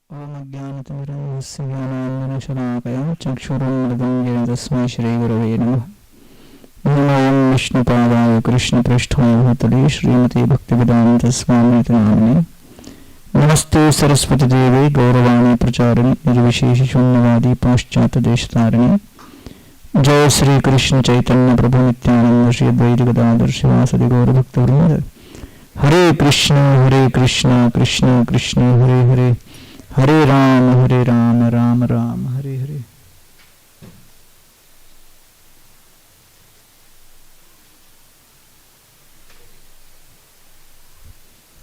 ओम अज्ञानतिमिरस्य ज्ञानाञ्जनशलाकया चक्षुरुन्मिलितं येन तस्मै श्रीगुरवे नमः। नमो विष्णुपादाय कृष्णपृष्ठाय भूतले श्रीमते भक्तिवेदान्तस्वामिनिति नामिने। नमस्ते सरस्वतीदेवे गौरवाणी प्रचारिणे निर्विशेषशून्यवादी पाश्चात्यदेशतारिणे। जय श्री कृष्ण चैतन्य प्रभु नित्यानंद श्री अद्वैत गदाधर शिवासदि गौरभक्तवृंद। हरे कृष्ण कृष्ण कृष्ण हरे हरे, हरे राम राम राम हरे हरे।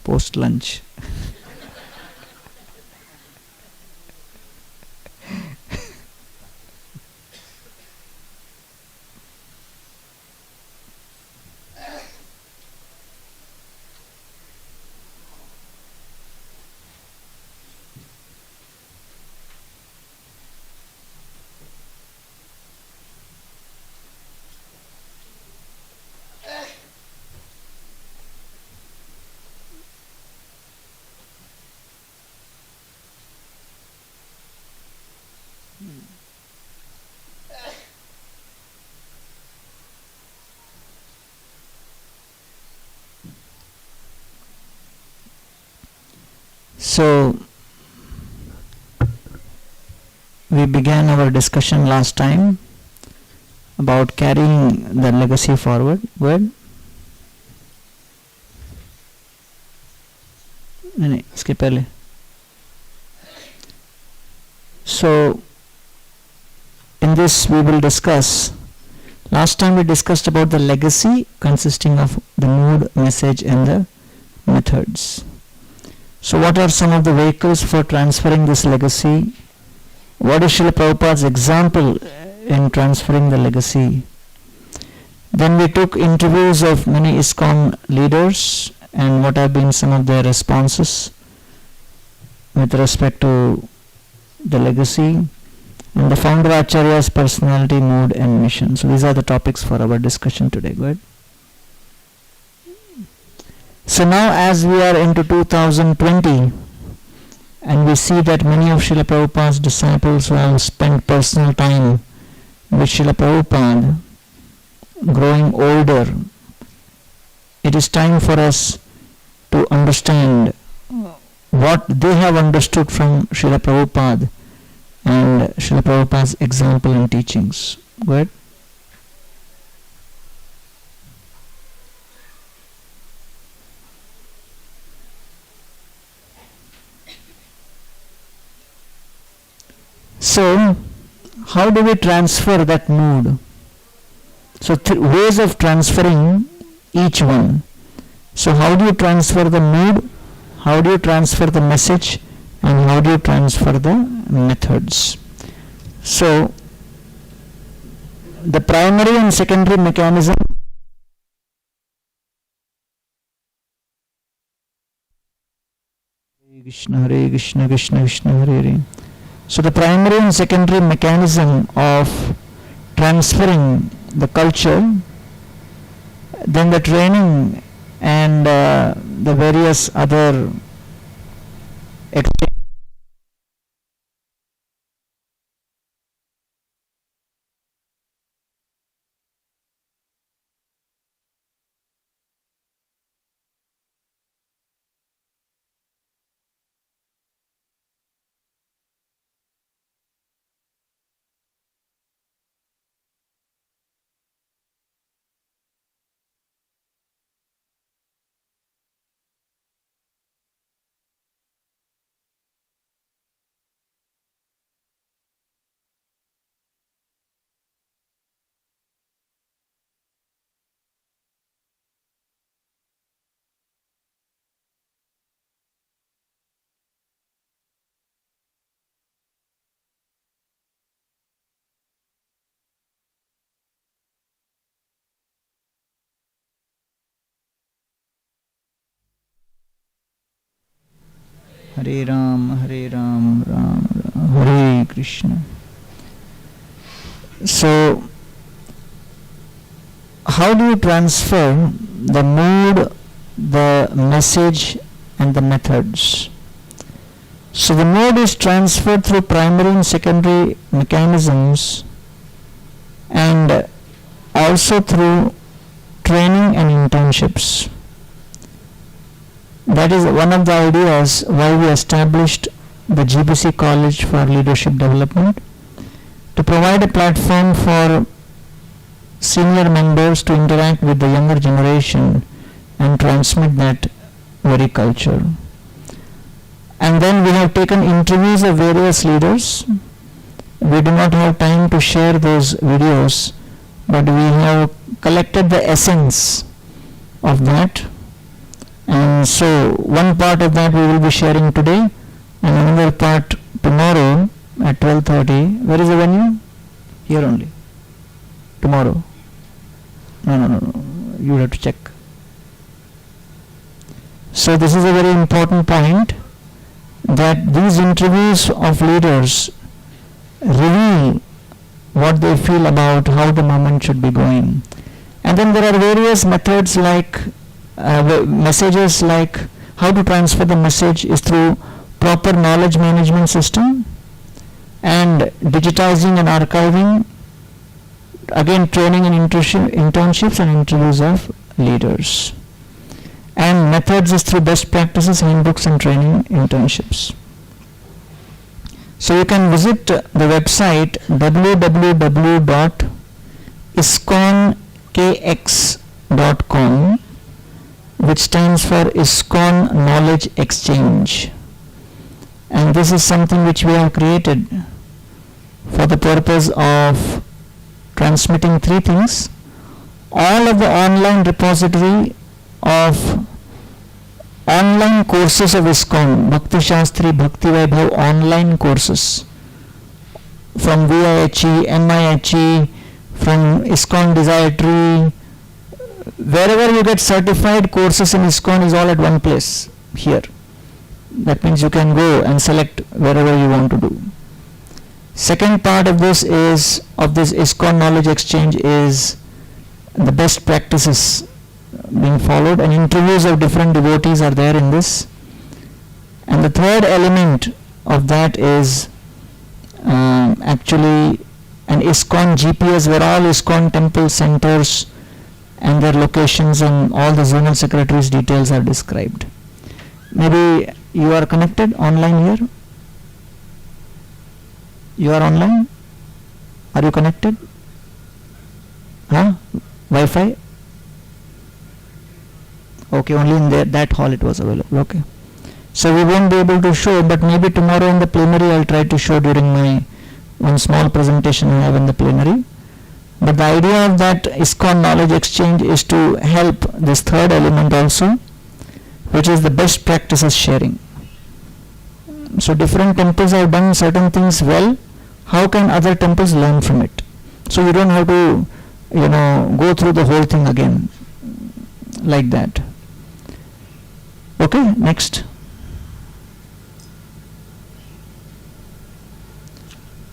Post lunch So, we began our discussion last time about carrying the legacy forward. Good? नहीं, इसके पहले. So, in this we will discuss. Last time we discussed about the legacy consisting of the mood, message and the methods. So what are some of the vehicles for transferring this legacy? What is Srila Prabhupada's example in transferring the legacy? Then we took interviews of many ISKCON leaders and what have been some of their responses with respect to the legacy and the founder Acharya's personality, mood and mission. So these are the topics for our discussion today. Go ahead. So now as we are into 2020 and we see that many of Srila Prabhupada's disciples who have spent personal time with Srila Prabhupada growing older, it is time for us to understand what they have understood from Srila Prabhupada and Srila Prabhupada's example and teachings. Go ahead. So, how do we transfer that mood? So, ways of transferring each one. So, how do you transfer the mood? How do you transfer the message? And how do you transfer the methods? So, the primary and secondary mechanism. Hare Krishna, Krishna Krishna, Hare Hare. So the primary and secondary mechanism of transferring the culture, then the training and the various other exchange. Hare Ram, Ram Ram, Hare Krishna. So, how do you transfer the mood, the message and the methods? So the mode is transferred through primary and secondary mechanisms, and also through training and internships. That is one of the ideas why we established the GBC College for Leadership Development, to provide a platform for senior members to interact with the younger generation and transmit that very culture. And then we have taken interviews of various leaders. We do not have time to share those videos, but we have collected the essence of that. And so one part of that we will be sharing today, and another part tomorrow at 12:30. Where is the venue? Here only. Tomorrow. No. You have to check. So this is a very important point, that these interviews of leaders reveal what they feel about how the movement should be going. And then there are various methods like messages, like how to transfer the message is through proper knowledge management system, and digitizing and archiving, again training and internships and interviews of leaders. And methods is through best practices, handbooks and training internships. So you can visit the website www.iskonkx.com, which stands for ISKCON Knowledge Exchange. And this is something which we have created for the purpose of transmitting three things: all of the online repository of online courses of ISKCON, Bhakti Shastri, Bhakti Vaibhav online courses from VIHE, MIHE, from ISKCON Desire Tree, wherever you get certified courses in ISKCON is all at one place here. That means you can go and select wherever you want to do. Second part of this ISKCON Knowledge Exchange is the best practices being followed, and interviews of different devotees are there in this. And the third element of that is actually an ISKCON GPS, where all ISKCON temple centers and their locations and all the zonal secretaries' details are described. Maybe you are connected online here? You are online? Are you connected? Wi-Fi? Okay, only in that hall it was available. Okay. So we won't be able to show, but maybe tomorrow in the plenary I'll try to show during my one small presentation I have in the plenary. But the idea of that ISKCON Knowledge Exchange is to help this third element also, which is the best practices sharing. So different temples have done certain things well. How can other temples learn from it? So you don't have to, go through the whole thing again like that. Okay, next.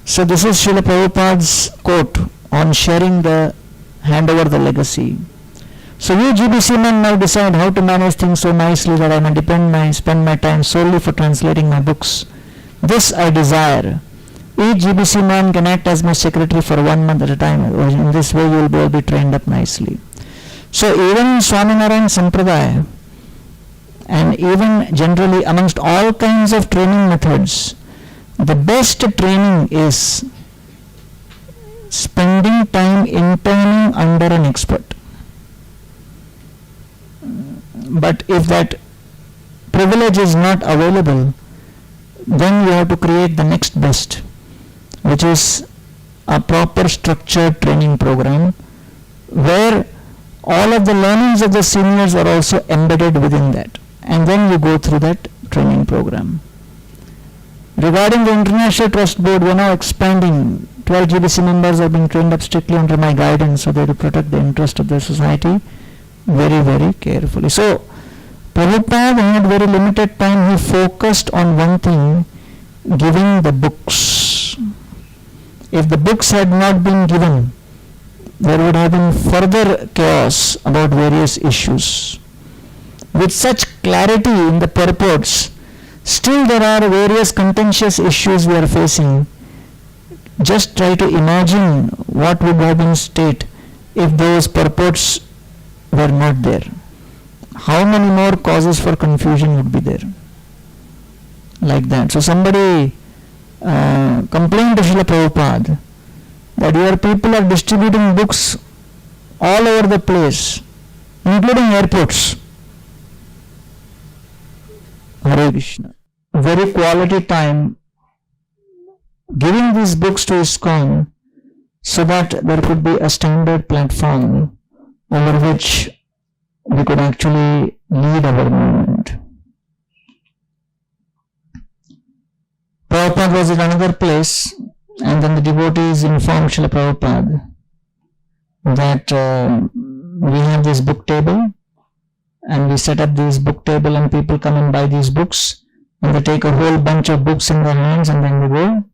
So this is Srila Prabhupada's quote on sharing the handover the legacy. So you GBC men now decide how to manage things so nicely that I may spend my time solely for translating my books. This I desire. Each GBC man can act as my secretary for 1 month at a time. In this way you will all be trained up nicely. So even in Swaminarayan Sampradaya, and even generally amongst all kinds of training methods, the best training is spending time interning under an expert. But if that privilege is not available, then you have to create the next best, which is a proper structured training program where all of the learnings of the seniors are also embedded within that, and then you go through that training program. Regarding the International Trust Board, we are now expanding. 12 GBC members are being trained up strictly under my guidance, so they to protect the interest of the society very, very carefully. So Prabhupada had very limited time. He focused on one thing, giving the books. If the books had not been given, there would have been further chaos about various issues. With such clarity in the purports, Still there are various contentious issues we are facing. Just try to imagine what would have been state if those purports were not there. How many more causes for confusion would be there? Like that. So somebody complained to Srila Prabhupada that your people are distributing books all over the place, including airports. Hare Krishna. Very quality time giving these books to ISKCON so that there could be a standard platform over which we could actually lead our movement. Prabhupada was at another place, and then the devotees informed Srila Prabhupada that we have this book table, and we set up this book table and people come and buy these books, and they take a whole bunch of books in their hands and then they go.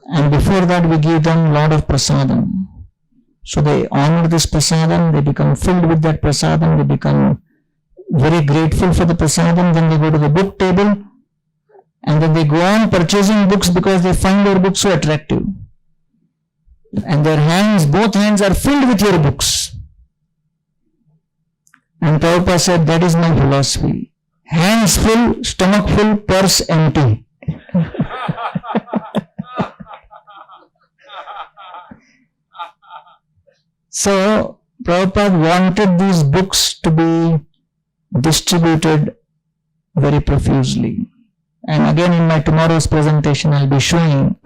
And before that we give them a lot of prasadam. So they honor this prasadam, they become filled with that prasadam, they become very grateful for the prasadam, then they go to the book table and then they go on purchasing books because they find your books so attractive. And their hands, both hands are filled with your books. And Prabhupada said, that is my philosophy. Hands full, stomach full, purse empty. So, Prabhupada wanted these books to be distributed very profusely. And again in my tomorrow's presentation I'll be showing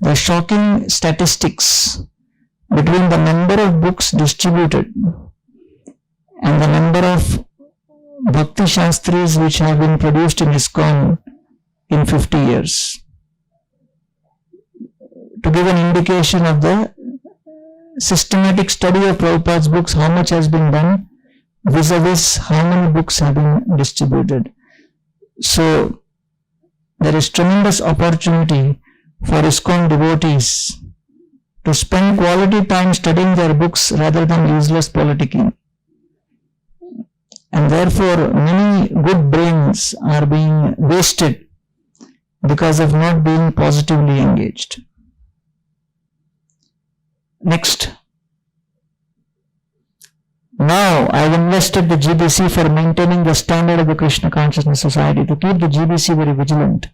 the shocking statistics between the number of books distributed and the number of Bhakti Shastris which have been produced in ISKCON in 50 years. To give an indication of the systematic study of Prabhupada's books, how much has been done vis-a-vis how many books have been distributed. So there is tremendous opportunity for ISKCON devotees to spend quality time studying their books rather than useless politicking. And therefore many good brains are being wasted because of not being positively engaged. Next. Now I have invested the GBC for maintaining the standard of the Krishna Consciousness Society. To keep the GBC very vigilant,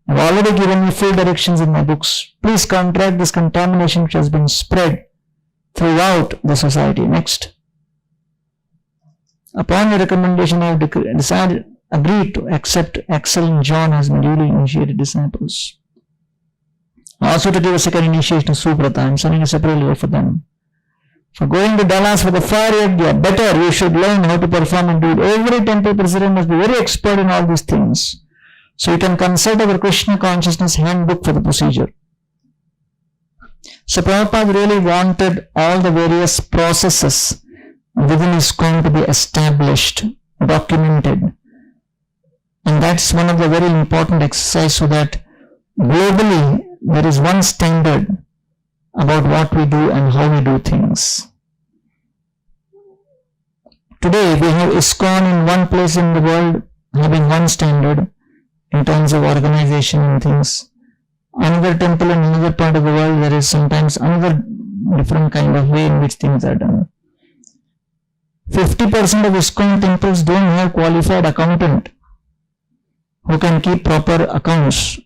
I have already given you full directions in my books. Please counteract this contamination which has been spread throughout the society. Next. Upon the recommendation, I have agreed to accept Axel and John as my newly initiated disciples. Also to give a second initiation to Subrata. I am sending a separate letter for them. For going to Dallas for the fire yajna, better you should learn how to perform and do it. Every temple president must be very expert in all these things. So you can consult our Krishna Consciousness handbook for the procedure. So Prabhupada really wanted all the various processes within ISKCON to be established, documented. And that's one of the very important exercises so that globally there is one standard about what we do and how we do things. Today we have ISKCON in one place in the world having one standard in terms of organization and things. Another temple in another part of the world there is sometimes another different kind of way in which things are done. 50% of ISKCON temples don't have qualified accountant who can keep proper accounts.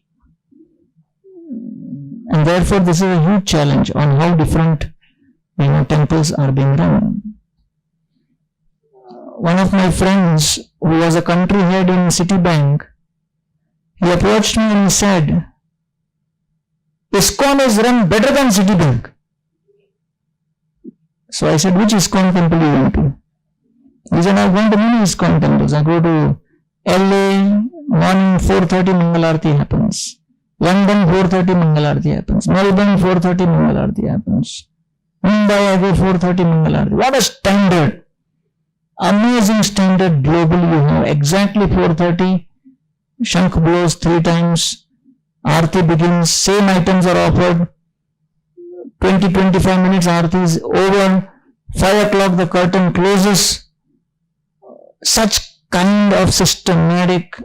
And therefore this is a huge challenge on how different temples are being run. One of my friends who was a country head in Citibank, he approached me and he said, ISKCON is run better than Citibank. So I said, which ISKCON temple you went to? He said, I've gone to many ISKCON temples. I go to LA, morning 4:30 Mangalarti happens. London 4:30 Mangalarti happens. Melbourne 4:30 Mangalarti happens. Mumbai I go 4:30 Mangalarti. What a standard! Amazing standard globally you have. Exactly 4:30. Shankh blows 3 times. Aarti begins. Same items are offered. 20-25 minutes Aarti is over. 5 o'clock the curtain closes. Such kind of systematic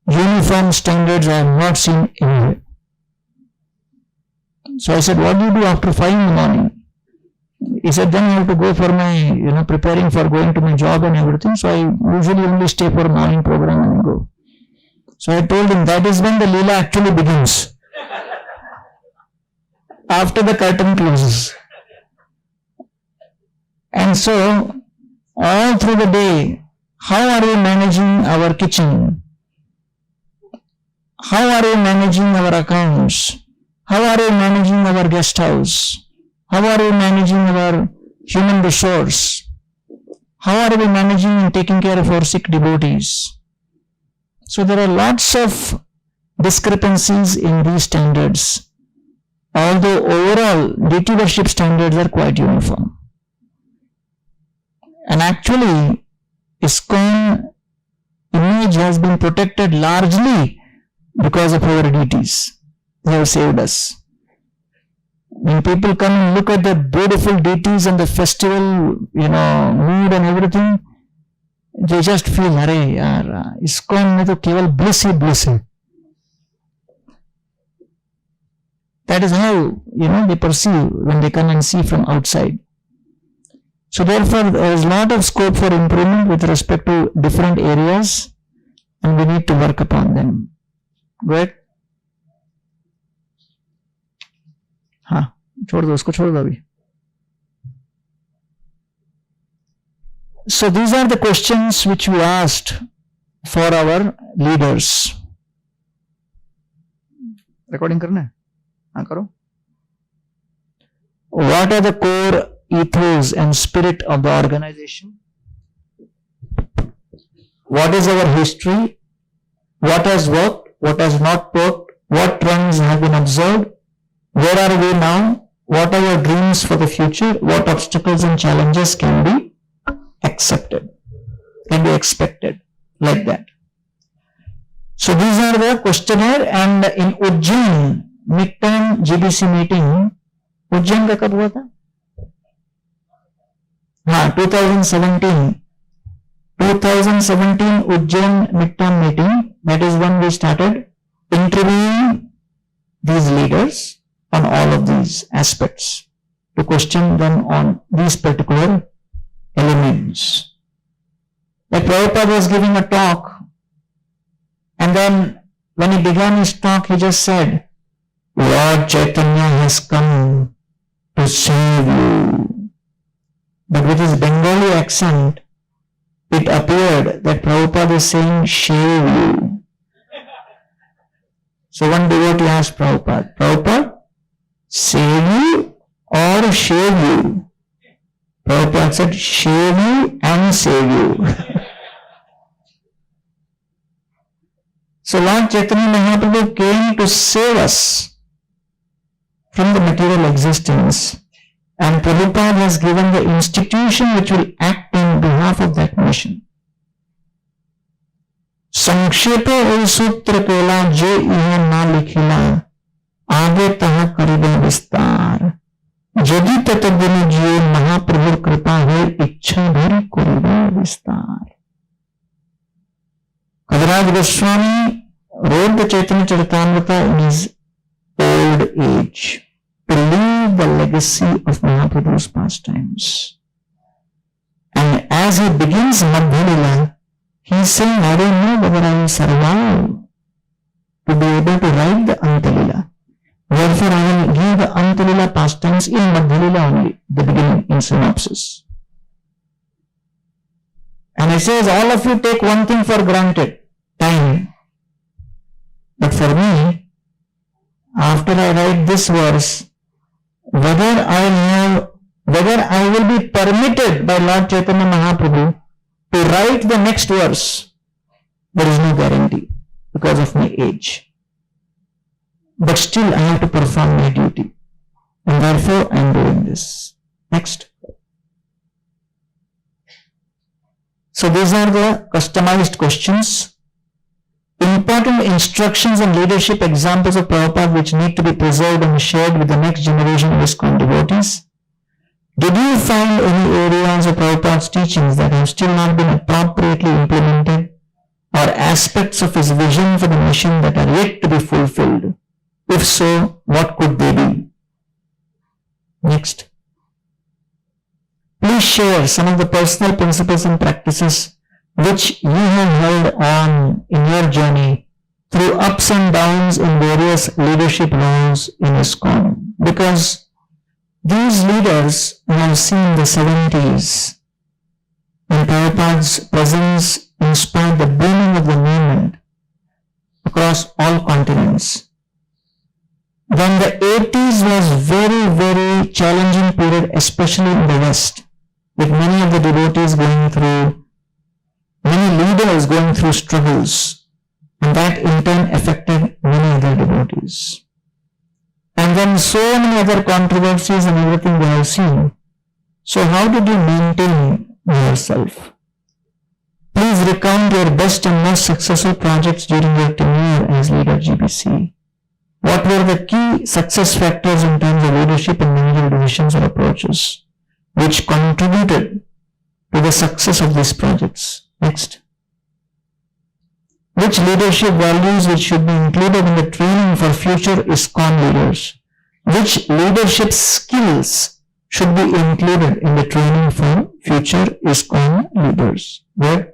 uniform standards I have not seen anywhere. So I said, what do you do after 5 in the morning? He said, then I have to go for my, preparing for going to my job and everything. So I usually only stay for a morning program and go. So I told him that is when the Leela actually begins. After the curtain closes. And so, all through the day, how are we managing our kitchen? How are we managing our accounts? How are we managing our guest house? How are we managing our human resource? How are we managing and taking care of our sick devotees? So there are lots of discrepancies in these standards, although overall deity worship standards are quite uniform. And actually, ISKCON image has been protected largely because of our deities. They have saved us. When people come and look at the beautiful deities and the festival, mood and everything, they just feel, अरे यार, ISKCON में तो केवल bliss ही bliss है. That is how, they perceive when they come and see from outside. So therefore, there is a lot of scope for improvement with respect to different areas, and we need to work upon them. Go ahead. हाँ, छोड़ दो उसको, छोड़ दो अभी. So these are the questions which we asked for our leaders. Recording करना है? हाँ करो. What are the core ethos and spirit of the organization? What is our history? What has worked? What has not worked? What trends have been observed? Where are we now? What are your dreams for the future? What obstacles and challenges can be accepted, can be expected, like that. So these are the questionnaire. And in Ujjain midterm GBC meeting, Ujjain का कब हुआ था? हाँ, 2017 Ujjain midterm meeting. That is when we started interviewing these leaders on all of these aspects, to question them on these particular elements. Like Prabhupada was giving a talk, and then when he began his talk, he just said, Lord Chaitanya has come to save you. But with his Bengali accent, it appeared that Prabhupada is saying, shave you. So one devotee asked Prabhupada, save you or shave you? Prabhupada said, shave you and save you. So Lord Chaitanya Mahaprabhu came to save us from the material existence, and Prabhupada has given the institution which will act in behalf of that mission. संक्षेप ओई सूत्र केला जो इह ना लिखिला आगे तह करिबे विस्तार यदि ततदिन जियो महाप्रभु कृपा हो इच्छा भरी करिबे विस्तार. Kaviraj Goswami wrote the Chaitanya Charitamrita in his old age to leave the legacy of Mahaprabhu's pastimes. And as he begins Madhya Lila, he is saying, I don't know whether I will survive to be able to write the Anta Lila. Therefore, I will give the Anta Lila pastimes in Madhya Lila only, the beginning, in synopsis. And he says, all of you take one thing for granted, time. But for me, after I write this verse, whether I will be permitted by Lord Chaitanya Mahaprabhu to write the next verse, there is no guarantee because of my age. But still I have to perform my duty, and therefore I am doing this. Next. So these are the customized questions. Important instructions and leadership examples of Prabhupada which need to be preserved and shared with the next generation of ISKCON devotees. Did you find any areas of Prabhupada's teachings that have still not been appropriately implemented or aspects of his vision for the mission that are yet to be fulfilled? If so, what could they be? Next. Please share some of the personal principles and practices which you have held on in your journey through ups and downs in various leadership roles in ISKCON. Because these leaders who have seen the 70s, when Prabhupada's presence inspired the booming of the movement across all continents. When the 80s was very challenging period, especially in the West, with many of the devotees going through, many leaders going through struggles, and that in turn affected many other devotees. And then so many other controversies and everything we have seen. So how did you maintain yourself? Please recount your best and most successful projects during your tenure as leader GBC. What were the key success factors in terms of leadership and managerial decisions or approaches which contributed to the success of these projects? Next. Which leadership values which should be included in the training for future ISKCON leaders? Which leadership skills should be included in the training for future ISKCON leaders? Where?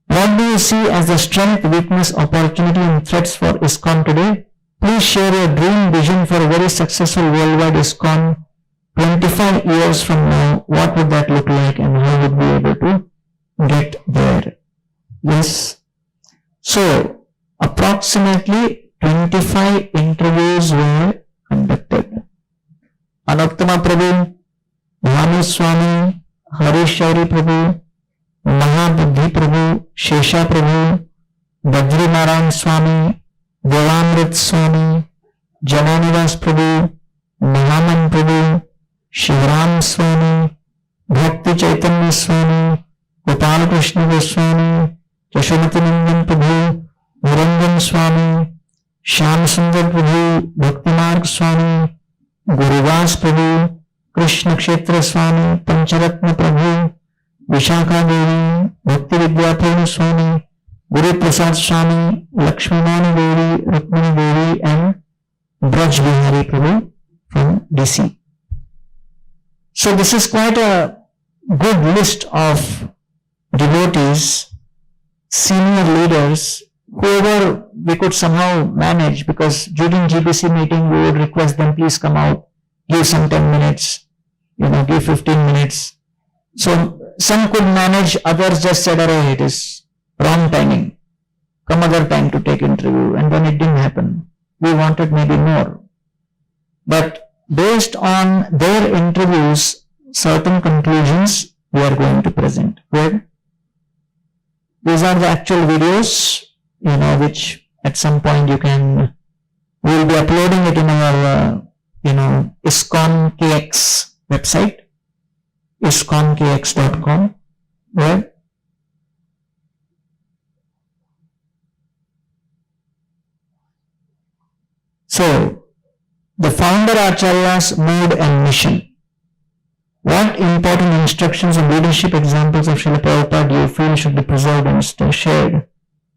What do you see as the strength, weakness, opportunity and threats for ISKCON today? Please share your dream vision for a very successful worldwide ISKCON 25 years from now. What would that look like and how would we be able to get there? Yes. So, approximately 25 interviews were conducted. Anuttama Prabhu, Bhanu Swami, Harish Shauri Prabhu, Mahabuddhi Prabhu, Shesha Prabhu, Badri Narayan Swami, Devamrit Swami, Jananivas Prabhu, Mahaman Prabhu, Shivram Swami, Bhakti Chaitanya Swami, Gopal Krishna Goswami, Yashomati Nandan Prabhu, Niranjan Swami, Shyam Sundar Prabhu, Bhakti Marg Swami, Guruvas Prabhu, Krishna Kshetra Swami, Pancharatna Prabhu, Vishakha Devi, Bhakti Vidyapurna Swami, Guru Prasad Swami, Lakshmimani Devi, Rukmini Devi and Braj Bihari Prabhu from DC. So this is quite a good list of devotees, senior leaders, whoever we could somehow manage, because during GBC meeting we would request them, please come out, give some 10 minutes, give 15 minutes. So some could manage, others just said, "Arey, it is wrong timing, come other time to take interview," and then it didn't happen. We wanted maybe more. But based on their interviews, certain conclusions we are going to present. Where these are the actual videos, which at some point we will be uploading it in our, ISKCON KX website, ISKCONKX.com, where so the founder Acharya's mood and mission. What important instructions and leadership examples of Srila Prabhupada do you feel should be preserved and shared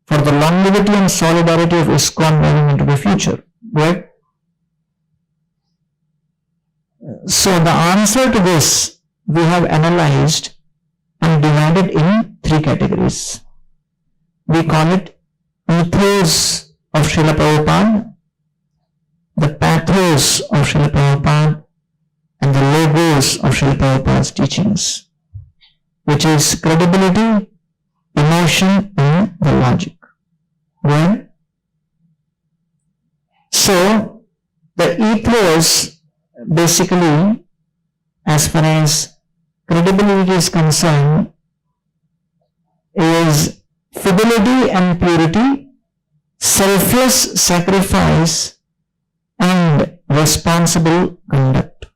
for the longevity and solidarity of ISKCON moving into the future? Right? So the answer to this we have analyzed and divided in 3 categories. We call it ethos of Srila Prabhupada, the pathos of Srila Prabhupada, and the logos of Srila Prabhupada's teachings, which is credibility, emotion, and the logic. Right? So, the ethos basically, as far as credibility is concerned, is fidelity and purity, selfless sacrifice, and responsible conduct.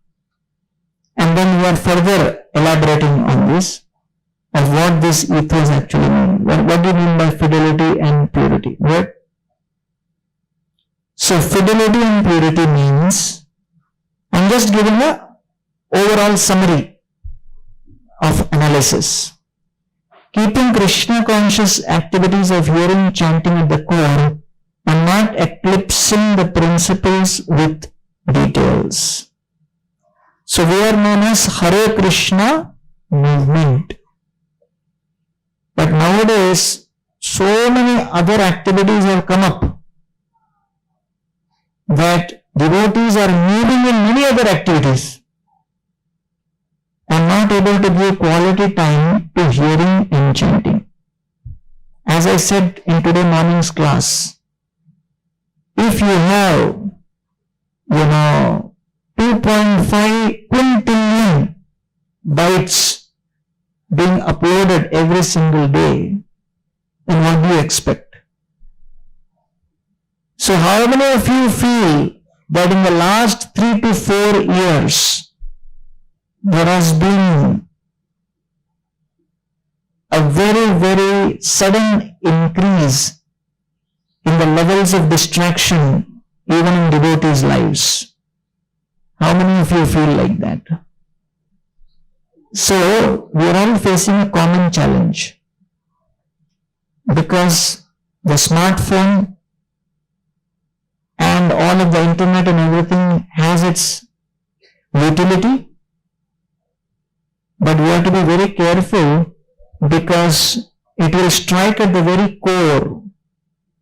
And then we are further elaborating on this, of what this ethos actually means. What do you mean by fidelity and purity? Right? So fidelity and purity means, I'm just giving a overall summary of analysis. keeping Krishna conscious activities of hearing, chanting at the core, and not eclipsing the principles with details. So we are known as Hare Krishna movement. But nowadays, so many other activities have come up that devotees are moving in many other activities and not able to give quality time to hearing and chanting. As I said in today morning's class, if you have, 2.5 quintillion bytes being uploaded every single day, then what do you expect? So how many of you feel that in the last 3 to 4 years, there has been a very, very sudden increase in the levels of distraction even in devotees' lives? How many of you feel like that? So, we are all facing a common challenge because the smartphone and all of the internet and everything has its utility, but we have to be very careful because it will strike at the very core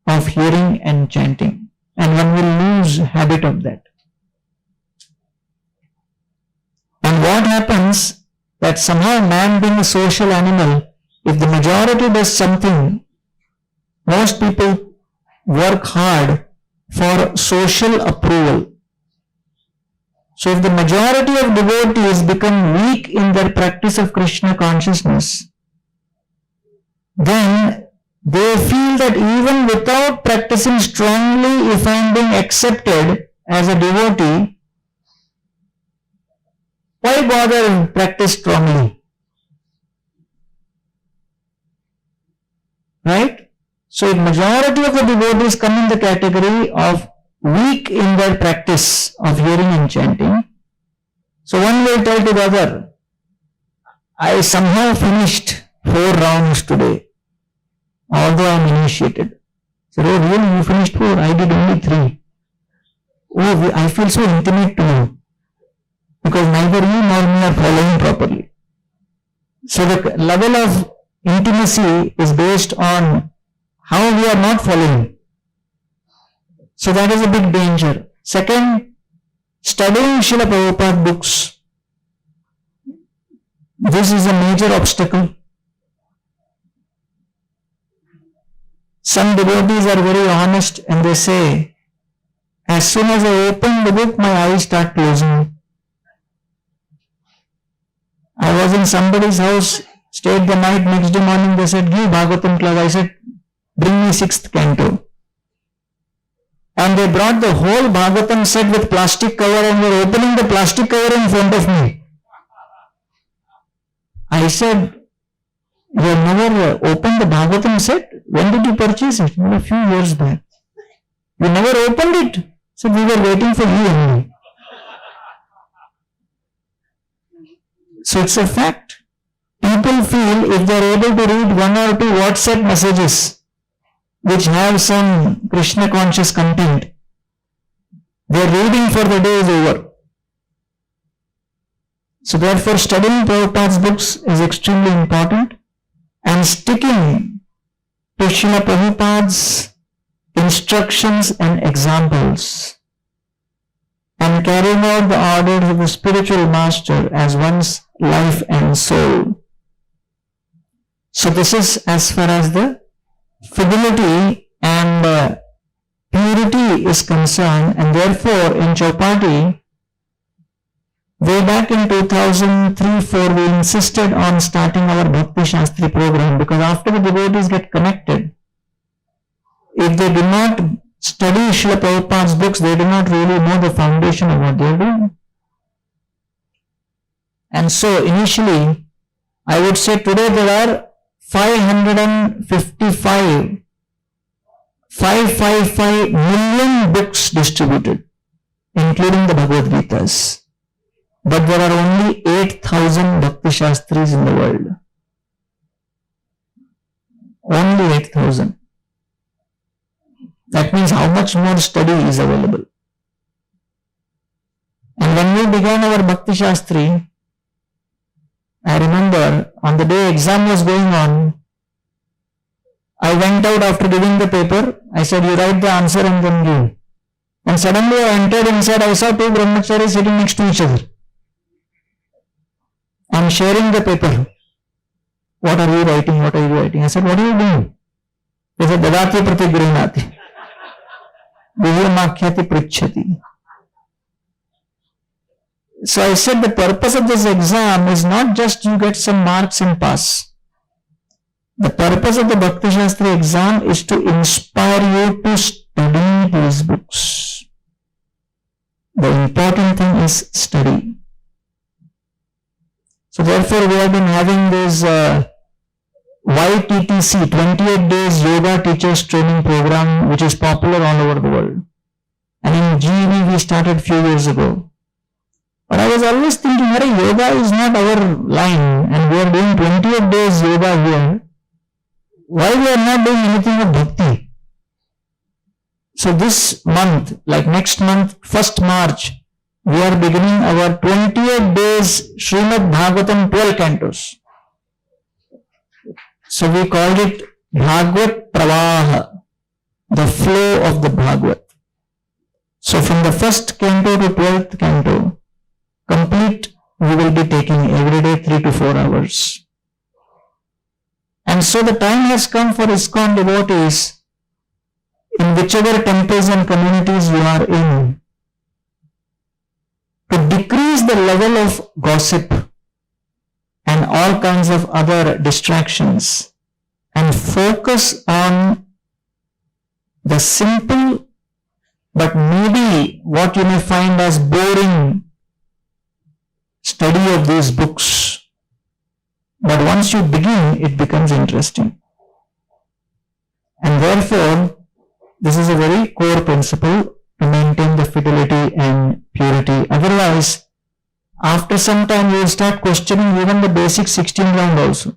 of hearing and chanting, and one will lose habit of that. And what happens that somehow man being a social animal, if the majority does something, most people work hard for social approval. So if the majority of devotees become weak in their practice of Krishna consciousness, then they feel that even without practicing strongly, if I am being accepted as a devotee, why bother practice strongly? Right? So if majority of the devotees come in the category of weak in their practice of hearing and chanting, so one will tell to the other, I somehow finished 4 rounds today, although I am initiated. So, oh really, you finished 4? I did only 3. Oh, I feel so intimate to you, because neither you nor me are following properly. So the level of intimacy is based on how we are not following. So that is a big danger. Second, studying Srila Prabhupada books. This is a major obstacle. Some devotees are very honest and they say, as soon as I open the book, my eyes start closing. I was in somebody's house, stayed the night, next day morning they said, give Bhagavatam class. I said, bring me 6th canto. And they brought the whole Bhagavatam set with plastic cover and were opening the plastic cover in front of me. I said, you have never opened the Bhagavatam set? When did you purchase it? A few years back. You never opened it? So we were waiting for you only. So it's a fact. People feel if they are able to read 1 or 2 WhatsApp messages which have some Krishna conscious content, their reading for the day is over. So therefore studying Prabhupada's books is extremely important, and sticking to Srila Prabhupada's instructions and examples and carrying out the orders of the spiritual master as one's life and soul. So this is as far as the fidelity and purity is concerned, and therefore in Chowpatty, way back in 2003-04, we insisted on starting our Bhakti Shastri program, because after the devotees get connected, if they do not study Srila Prabhupada's books, they do not really know the foundation of what they are doing. And so initially, I would say today there are 555 million books distributed, including the Bhagavad Gitas. But there are only 8,000 Bhakti Shastris in the world. only 8,000. That means how much more study is available. And when we began our Bhakti Shastri, I remember on the day exam was going on, I went out after giving the paper. I said, you write the answer and then give. And suddenly I entered inside, I saw two brahmacharis sitting next to each other. I am sharing the paper. What are you writing? What are you writing? I said, what are you doing? They said, Dadati Pratigrihnati. Divyamakhyati Prichhati. So I said the purpose of this exam is not just you get some marks and pass. The purpose of the Bhakti Shastri exam is to inspire you to study these books. The important thing is study. So therefore we have been having this YTTC, 28 days yoga teachers training program, which is popular all over the world. And in GEV we started few years ago. But I was always thinking, yoga is not our line and we are doing 28 days yoga here. Why we are not doing anything with bhakti? So this month, like next month, 1st March, we are beginning our 28 days Srimad Bhagavatam 12 cantos. So we called it Bhagavat Pravaha, the flow of the Bhagavat. So from the 1st canto to 12th canto, complete we will be taking every day 3 to 4 hours. And so the time has come for ISKCON devotees, in whichever temples and communities you are in, to decrease the level of gossip and all kinds of other distractions and focus on the simple but maybe what you may find as boring study of these books. But once you begin, it becomes interesting. And therefore, this is a very core principle to maintain the fidelity and purity. Otherwise, after some time you will start questioning even the basic 16 round also.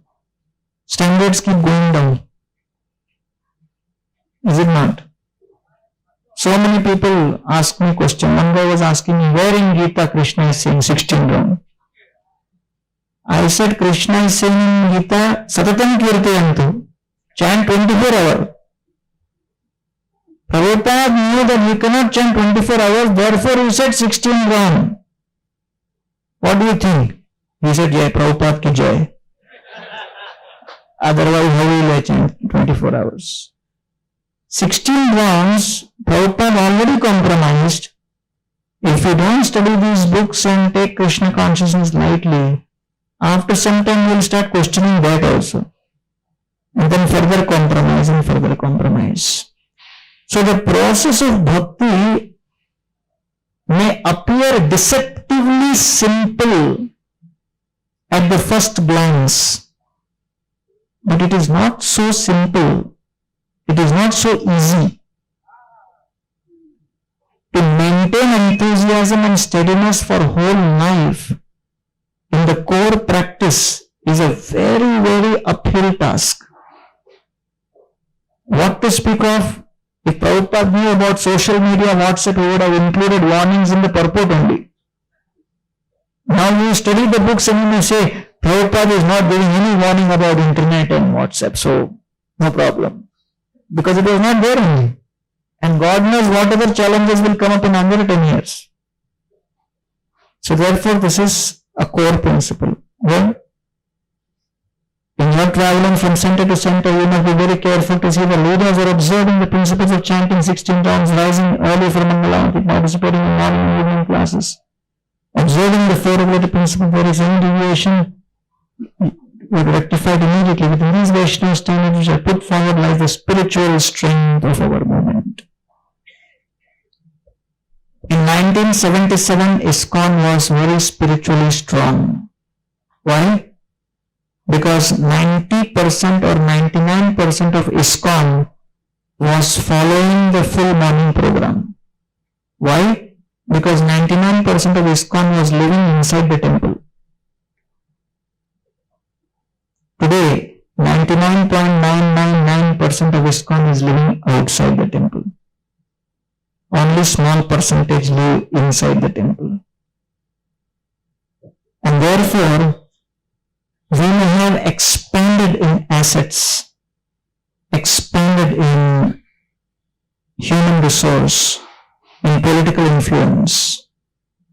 Standards keep going down. Is it not? So many people ask me question. One guy was asking me, where in Gita Krishna is saying 16 round? I said, Krishna is saying in Gita, Satatam Kirtayantu, chant 24 hours. Prabhupada knew that we cannot chant 24 hours, therefore he said 16 round. What do you think? He said, Jai Prabhupada ki Jai. Otherwise, how will I chant 24 hours? 16 rounds, Prabhupada already compromised. If you don't study these books and take Krishna consciousness lightly, after some time you will start questioning that also. And then further compromise and further compromise. So the process of bhakti may appear deceptively simple at the first glance, but it is not so simple. It is not so easy. To maintain enthusiasm and steadiness for whole life in the core practice is a very, very uphill task. What to speak of? If Prabhupada knew about social media, WhatsApp, he would have included warnings in the purport only. Now you study the books and you say, Prabhupada is not giving any warning about internet and WhatsApp, so no problem. Because it was not there only. And God knows what other challenges will come up in another 10 years. So therefore this is a core principle. Well, in your traveling from center to center, you must be very careful to see the leaders are observing the principles of chanting 16 rounds, rising early for Mangalarati, participating in morning and evening classes, observing the four regulated principles. There is any deviation, will be rectified immediately. Within these Vaishnava standards which are put forward lies the spiritual strength of our movement. In 1977, ISKCON was very spiritually strong. Why? Because 90% or 99% of ISKCON was following the full morning program. Why? Because 99% of ISKCON was living inside the temple. Today, 99.999% 90% of ISKCON is living outside the temple. Only small percentage live inside the temple. And therefore, we may have expanded in assets, expanded in human resource, in political influence,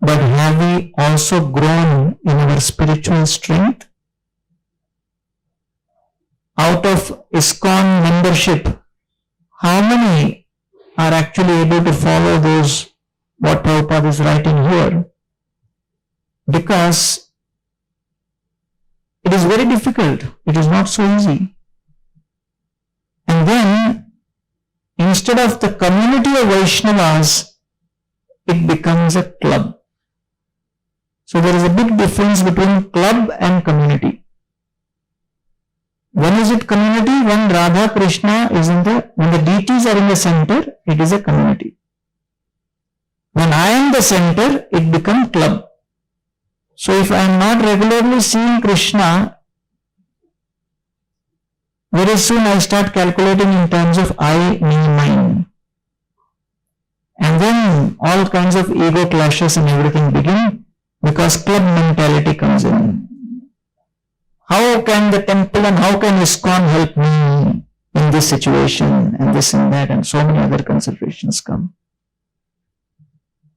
but have we also grown in our spiritual strength? Out of ISKCON membership, how many are actually able to follow those, what Prabhupada is writing here? Because it is very difficult. It is not so easy. And then, instead of the community of Vaishnavas, it becomes a club. So there is a big difference between club and community. When is it community? When Radha Krishna is when the deities are in the center, it is a community. When I am the center, it becomes club. So if I am not regularly seeing Krishna, very soon I start calculating in terms of I, me, mine. And then all kinds of ego clashes and everything begin because club mentality comes in. How can the temple and how can ISKCON help me in this situation and this and that, and so many other considerations come.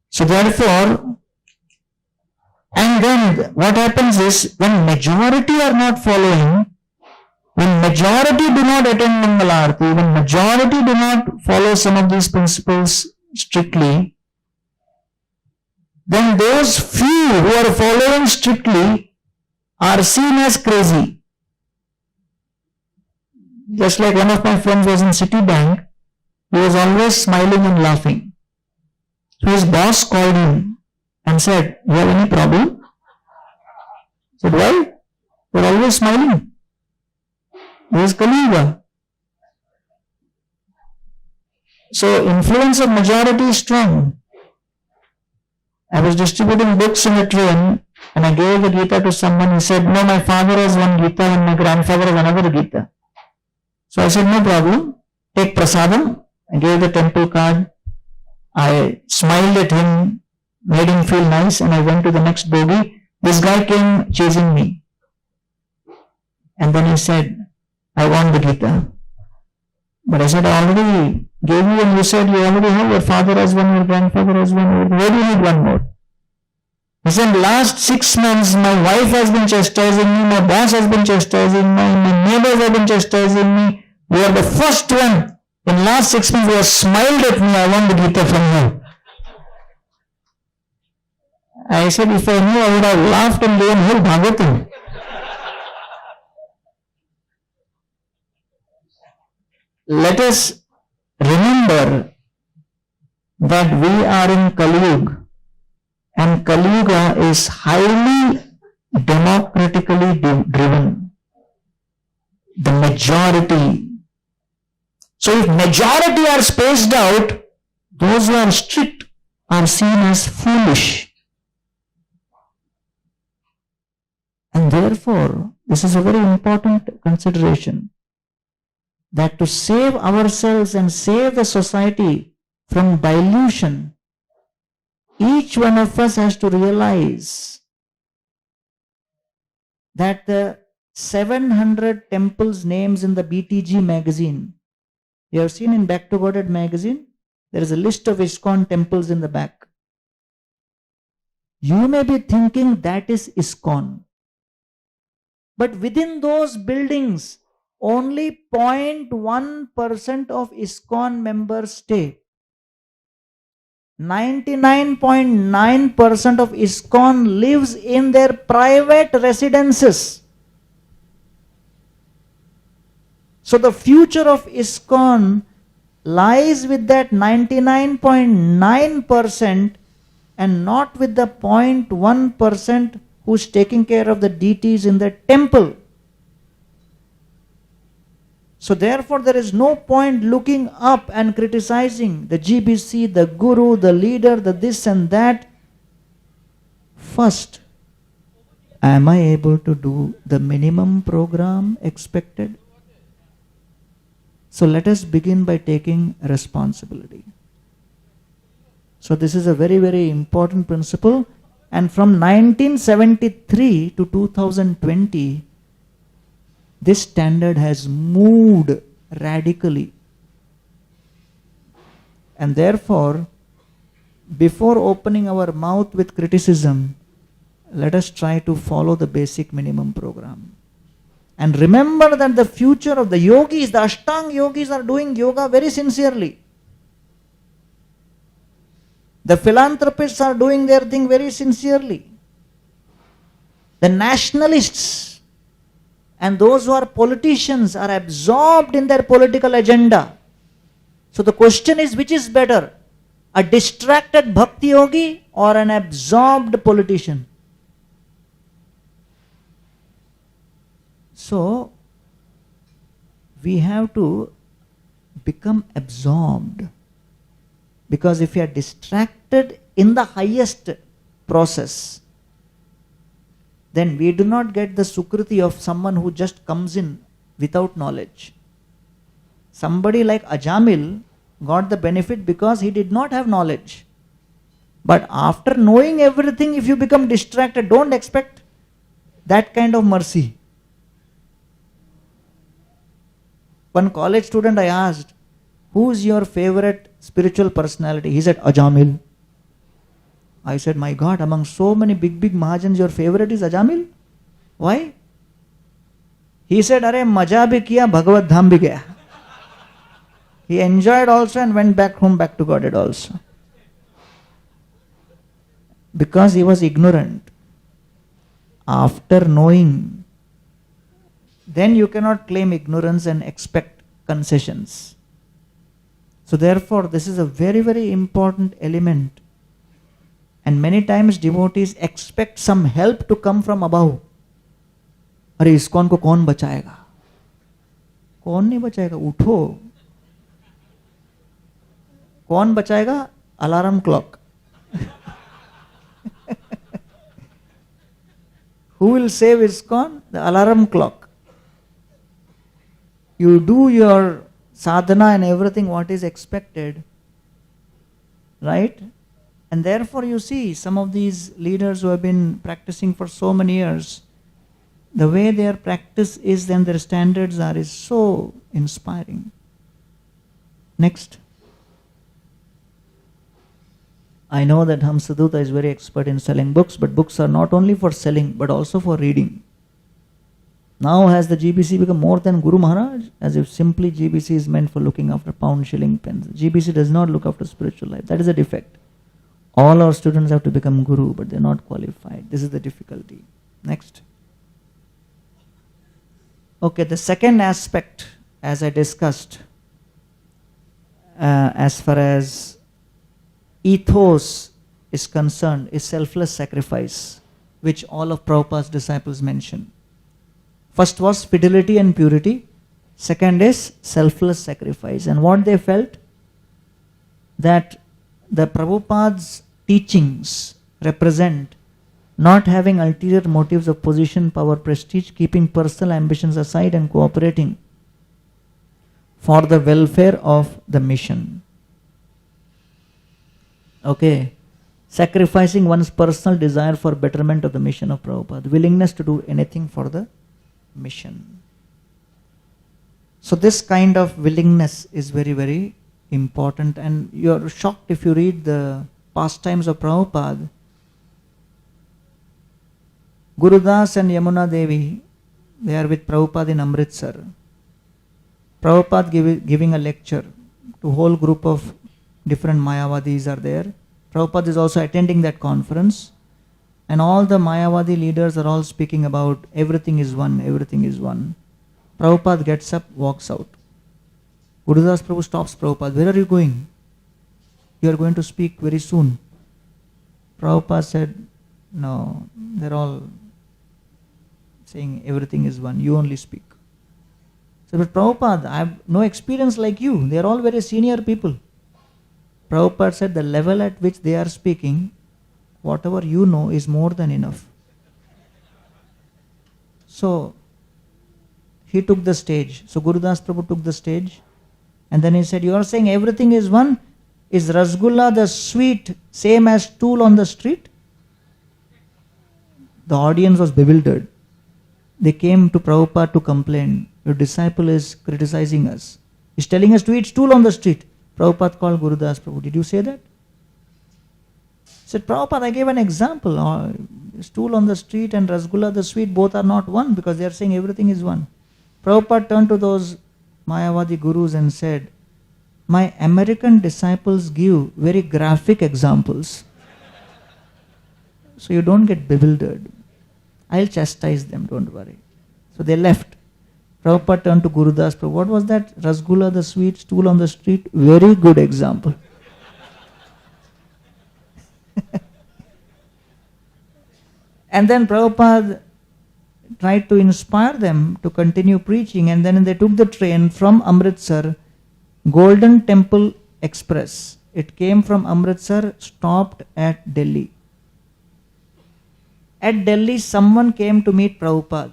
So therefore, and then what happens is when majority are not following, when majority do not attend Mangalarti, when majority do not follow some of these principles strictly, then those few who are following strictly are seen as crazy. Just like one of my friends was in Citibank, he was always smiling and laughing. So his boss called him and said, "You have any problem?" He said, "Why? You're always smiling." This is Kali Yuga. So influence of majority is strong. I was distributing books in the train and I gave the Gita to someone. He said, "No, my father has one Gita and my grandfather has another Gita." So I said, "No problem. Take prasadam." I gave the temple card. I smiled at him, made him feel nice, and I went to the next bogie. This guy came chasing me. And then he said, "I want the Gita." But I said, "I already gave you and you said you already have. Your father has one, your grandfather has one. Where do you need one more?" He said, "Last 6 months my wife has been chastising me, my boss has been chastising me, my neighbors have been chastising me. You are the first one in last 6 months who has smiled at me. I want the Gita from you." I said, "If I knew, I would have laughed and given whole Bhagavatam." Let us remember that we are in Kali Yuga, and Kali Yuga is highly democratically driven. The majority. So if majority are spaced out, those who are strict are seen as foolish. And therefore, this is a very important consideration, that to save ourselves and save the society from dilution, each one of us has to realize that the 700 temples names in the BTG magazine, you have seen in Back to Godhead magazine, there is a list of ISKCON temples in the back. You may be thinking that is ISKCON. But within those buildings, only 0.1% of ISKCON members stay. 99.9% of ISKCON lives in their private residences. So the future of ISKCON lies with that 99.9% and not with the 0.1% who's taking care of the deities in the temple. So therefore there is no point looking up and criticizing the GBC, the guru, the leader, the this and that. First, am I able to do the minimum program expected? So let us begin by taking responsibility. So this is a very, very important principle. And from 1973 to 2020, this standard has moved radically. And therefore, before opening our mouth with criticism, let us try to follow the basic minimum program. And remember that the future of the yogis, the Ashtanga yogis, are doing yoga very sincerely. The philanthropists are doing their thing very sincerely. The nationalists and those who are politicians are absorbed in their political agenda. So the question is, which is better? A distracted bhakti yogi or an absorbed politician? So we have to become absorbed. Because if you are distracted in the highest process, then we do not get the sukriti of someone who just comes in without knowledge. Somebody like Ajamil got the benefit because he did not have knowledge. But after knowing everything, if you become distracted, don't expect that kind of mercy. One college student I asked, who's your favorite spiritual personality? He said, Ajamil. I said, my God, among so many big Mahajans, your favorite is Ajamil? Why? He said, Arey, maja bhi kiya, Bhagavad Dham bhi gaya. He enjoyed also and went back home, back to Godhead also. Because he was ignorant. After knowing, then you cannot claim ignorance and expect concessions. So therefore, this is a very, very important element. And many times devotees expect some help to come from above. अरे ISKCON को कौन बचाएगा? कौन नहीं बचाएगा? उठो. कौन बचाएगा? Alarm clock. Who will save ISKCON? The alarm clock. You do your sadhana and everything what is expected, right? And therefore you see some of these leaders who have been practicing for so many years, the way their practice is and their standards are is so inspiring. Next. I know that Hamsadutta is very expert in selling books, but books are not only for selling but also for reading. Now has the GBC become more than Guru Maharaj? As if simply GBC is meant for looking after pound, shilling, pence. GBC does not look after spiritual life. That is a defect. All our students have to become Guru, but they are not qualified. This is the difficulty. Next. Okay, the second aspect, as I discussed, as far as ethos is concerned, is selfless sacrifice, which all of Prabhupada's disciples mention. First was fidelity and purity. Second is selfless sacrifice. And what they felt? That the Prabhupada's teachings represent not having ulterior motives of position, power, prestige, keeping personal ambitions aside and cooperating for the welfare of the mission. Okay. Sacrificing one's personal desire for betterment of the mission of Prabhupada. Willingness to do anything for the mission. So this kind of willingness is very, very important, and you are shocked if you read the pastimes of Prabhupada. Gurudas and Yamuna Devi, they are with Prabhupada in Amritsar. Prabhupada giving a lecture to a whole group of different Mayavadis are there. Prabhupada is also attending that conference. And all the Mayavadi leaders are all speaking about everything is one, everything is one. Prabhupada gets up, walks out. Gurudas Prabhu stops Prabhupada. Where are you going? You are going to speak very soon. Prabhupada said, no, they're all saying everything is one. You only speak. So, but Prabhupada, I have no experience like you. They are all very senior people. Prabhupada said the level at which they are speaking, whatever you know is more than enough. So, he took the stage. So, Gurudas Prabhu took the stage And then he said, you are saying everything is one? Is Rasgulla the sweet same as stool on the street? The audience was bewildered. They came to Prabhupada to complain. Your disciple is criticizing us. He's telling us to eat stool on the street. Prabhupada called Gurudas Prabhu. Did you say that? He said, Prabhupada, I gave an example. Stool on the street and Rasgulla the sweet both are not one because they are saying everything is one. Prabhupada turned to those Mayavadi gurus and said, my American disciples give very graphic examples. So you don't get bewildered. I'll chastise them, don't worry. So they left. Prabhupada turned to Gurudas Prabhu. What was that? Rasgulla the sweet, stool on the street? Very good example. And then Prabhupada tried to inspire them to continue preaching, and then they took the train from Amritsar, Golden Temple Express. It came from Amritsar, stopped at Delhi. At Delhi, someone came to meet Prabhupada.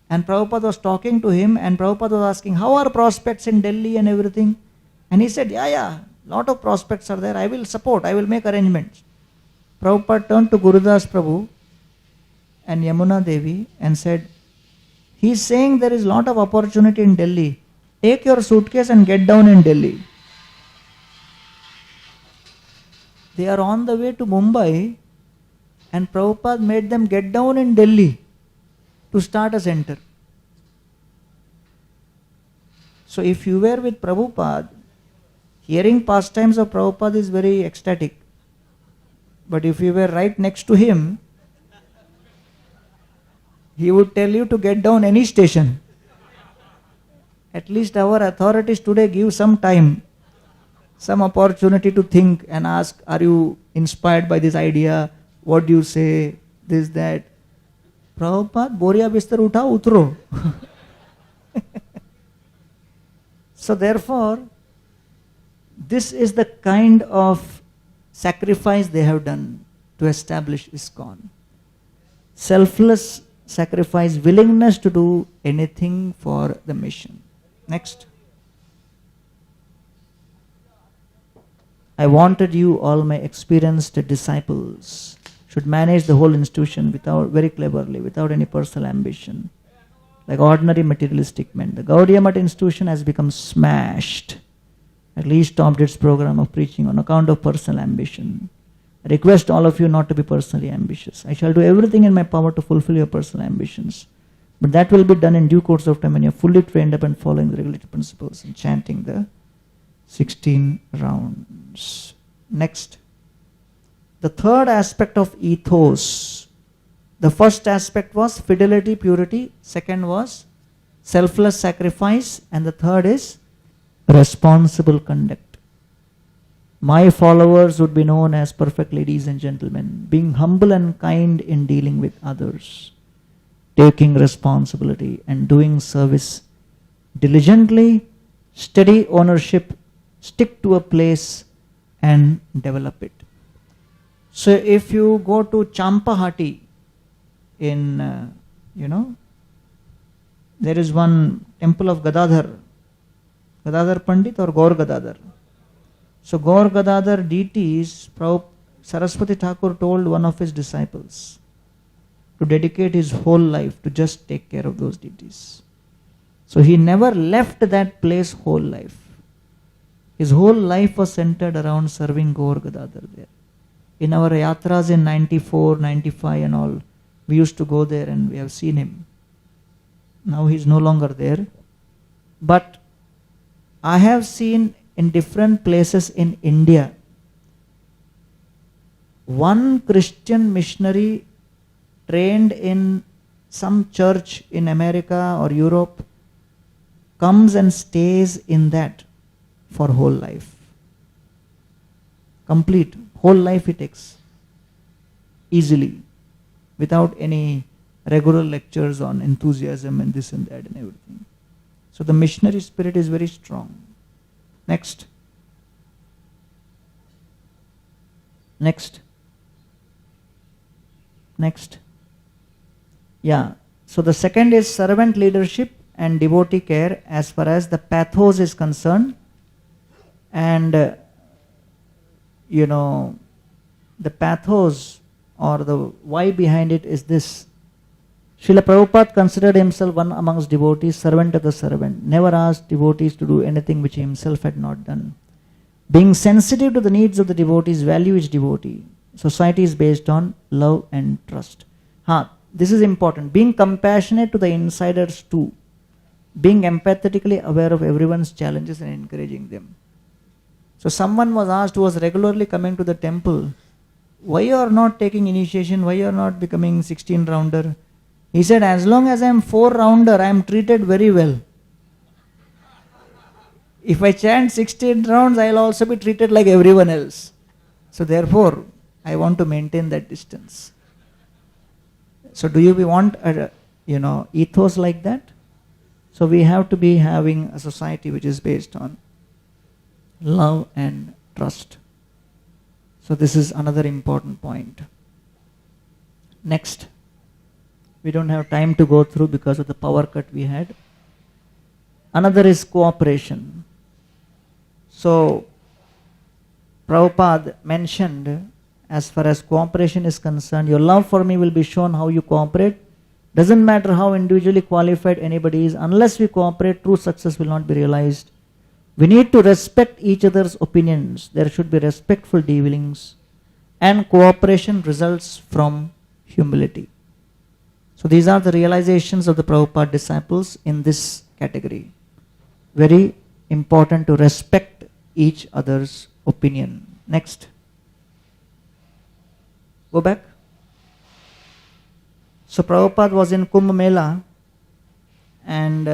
And Prabhupada was talking to him, and Prabhupada was asking, how are prospects in Delhi and everything? And he said, yeah, lot of prospects are there. I will support, I will make arrangements. Prabhupada turned to Gurudas Prabhu and Yamuna Devi and said, he is saying there is lot of opportunity in Delhi. Take your suitcase and get down in Delhi. They are on the way to Mumbai, and Prabhupada made them get down in Delhi to start a center. So if you were with Prabhupada, hearing pastimes of Prabhupada is very ecstatic. But if you were right next to him, he would tell you to get down any station. At least our authorities today give some time, some opportunity to think and ask, are you inspired by this idea? What do you say? This, that. Prabhupada, Boria Bistar Utha, Utro. So therefore, this is the kind of sacrifice they have done to establish ISKCON. Selfless sacrifice, willingness to do anything for the mission. Next. I wanted you, all my experienced disciples, should manage the whole institution without, very cleverly, without any personal ambition, like ordinary materialistic men. The Gaudiya Math institution has become smashed. At least stopped its program of preaching on account of personal ambition. I request all of you not to be personally ambitious. I shall do everything in my power to fulfill your personal ambitions. But that will be done in due course of time when you are fully trained up and following the regulatory principles and chanting the 16 rounds. Next. The third aspect of ethos. The first aspect was fidelity, purity. Second was selfless sacrifice. And the third is responsible conduct. My followers would be known as perfect ladies and gentlemen, being humble and kind in dealing with others, taking responsibility and doing service diligently, steady ownership, stick to a place and develop it. So if you go to Champahati in, there is one temple of Gadadhar Pandit or Gaur Gadadhar. So Gaur Gadadhar deities, Saraswati Thakur told one of his disciples to dedicate his whole life to just take care of those deities. So he never left that place whole life. His whole life was centered around serving Gaur Gadadhar there. In our yatras in 94, 95 and all, we used to go there and we have seen him. Now he is no longer there. But I have seen in different places in India, one Christian missionary trained in some church in America or Europe comes and stays in that for whole life. Complete, whole life he takes easily, without any regular lectures on enthusiasm and this and that and everything. So the missionary spirit is very strong. Next. Yeah. So the second is servant leadership and devotee care as far as the pathos is concerned, and the pathos or the why behind it is this. Srila Prabhupada considered himself one amongst devotees, servant of the servant, never asked devotees to do anything which he himself had not done. Being sensitive to the needs of the devotees, value each devotee. Society is based on love and trust. This is important. Being compassionate to the insiders too. Being empathetically aware of everyone's challenges and encouraging them. So someone was asked who was regularly coming to the temple, why you are not taking initiation, why you are not becoming 16 rounder? He said, as long as I am 4 rounder, I am treated very well. If I chant 16 rounds, I will also be treated like everyone else. So therefore, I want to maintain that distance. So do you want a ethos like that? So we have to be having a society which is based on love and trust. So this is another important point. Next. We don't have time to go through because of the power cut we had. Another is cooperation. So Prabhupada mentioned, as far as cooperation is concerned, your love for me will be shown how you cooperate. Doesn't matter how individually qualified anybody is, unless we cooperate, true success will not be realized. We need to respect each other's opinions. There should be respectful dealings, and cooperation results from humility. So these are the realizations of the Prabhupada disciples in this category. Very important to respect each other's opinion. Next. Go back. So Prabhupada was in Kumbh Mela, and